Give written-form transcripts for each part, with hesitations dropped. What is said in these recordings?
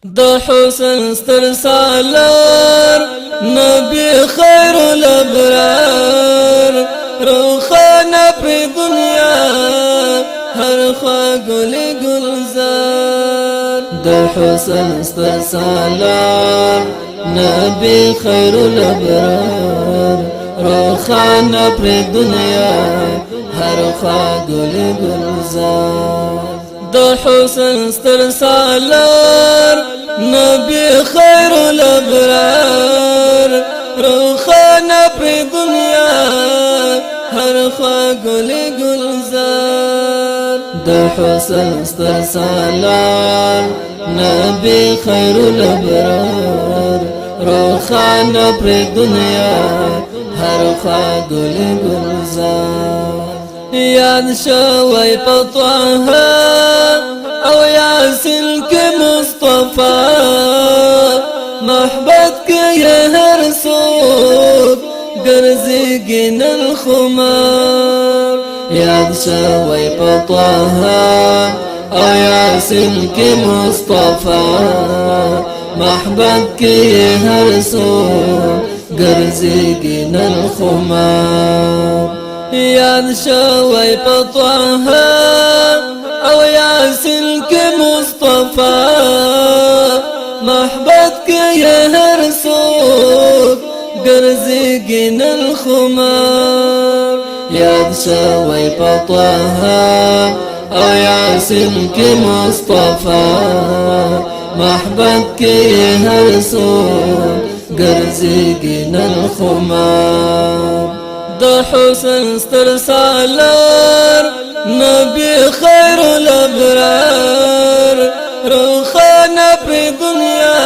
د حسن ستر سالار نبی خیر الابرار روخانه پر دنیا هر خوا گل گلزار د حسن ستر سالار نبی خیر الابرار روخانه پر دنیا هر خوا گل گلزار د حسن ستر سالار نبی خیر الابرار روخانه پر دنیا هر خوا گل گلزار د حسن ستر سالار نبی خیر الابرار روخانه پر دنیا هر خوا گل گلزار یاد شوی پطوها او یاسین کے مصطفی محبت کے ہر سوک گرزی نل خمار یاد شوی پطوها او یاسین کے مصطفی محبت کے ہر سوک گرزی نل خمار یاد شوی پطوها او یاسین کے مصطفی محبت کے ہر سوک گرزی نل خمار یاد شوی پطوها او یاسین کے مصطفی محبت کے ہر سوک گرزی نل خمار د حسن ستر سالار نبی خیر الابرار روخانه پر دنیا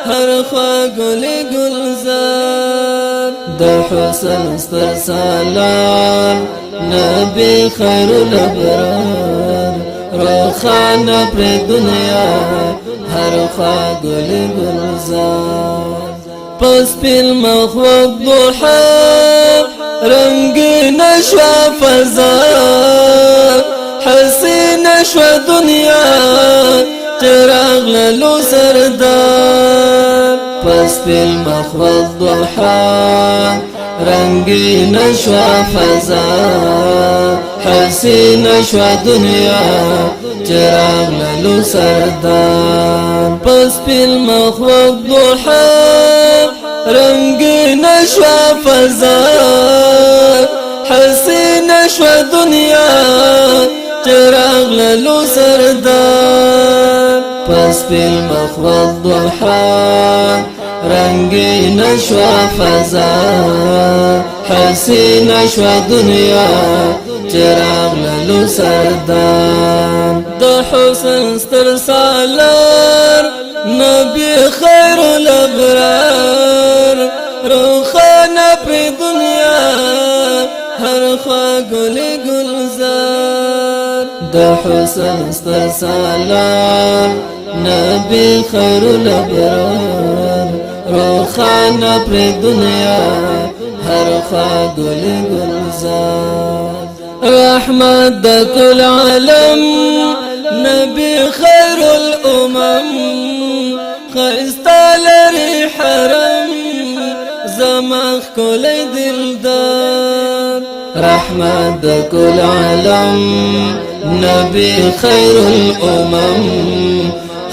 هر خوا گل گلزار د حسن ستر سالار نبی خیر الابرار روخانه پر دنیا هر خوا گل گلزار پس پیل مخوق ضحا رنگ نشوى فضا حسین شوى دنیا چراغ للو سردار پس پیل مخوق ضحا رنگ نشوى فضا حسین شوى دنیا چراغ للو سردار پس پیل مخوق ضحا رنگ نشوى فضا حسین شوى دنیا چراغ للو سردار پس پیل مخوض ضحا رنگ نشوى فضا حسین شوى دنیا چراغ للو سردار د حسن ستر سالار نبی خیر الابرار روخانه پر دنیا هر خوا گل گلزار د حسن ستر سالار نبی خیر الابرار روخانه پر دنیا هر خوا گل گلزار رحمت د کل عالم نبی خیر الامم خیستا لري حرم زمخ کولی دلدار رحمت د کل عالم نبی خیر الامم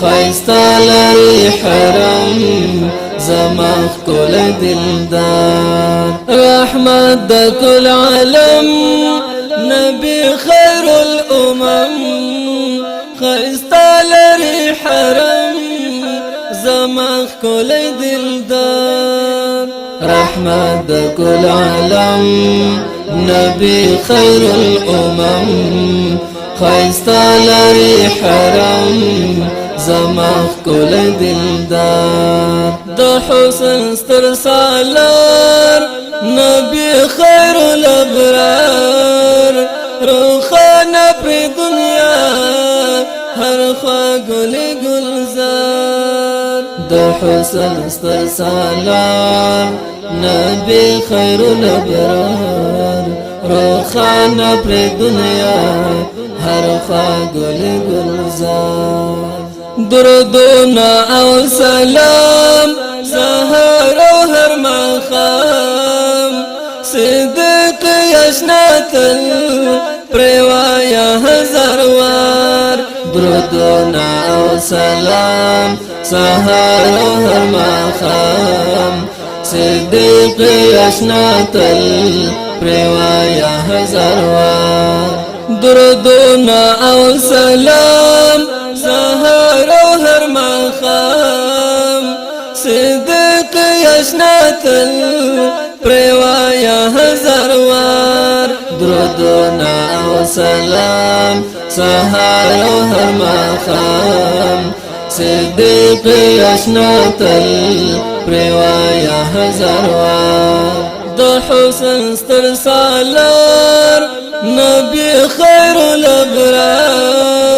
خیستا لري حرم زمخ کولی دلدار رحمت د کل عالم نبی خیر الامم خیستا لري حرم زمخ کولی دلدار رحمت د کل عالم نبی خیر الامم خیستا لري حرم زمخ کولی دلدار د حسن ستر سالار نبی خیر الابرار روخانه پر دنیا هر خوا گل گلزار د حسن ستر سالار نبی خیر الابرار روخانه پر دنیا هر خوا گل گلزار دردنا او سلام سهر او هر مخام صدق یشناتل پروایا هزار وار دردنا او سلام سهر او هر مخام صدق یشناتل پروایا هزار وار دردنا او سلام سهر او هر مخام صدق یشناتل پروایا هزار وار دردنا او سلام سهر او هر مخام صدق یشناتل پروایا هزار وار د حسن ستر سالار نبی خیر الابرار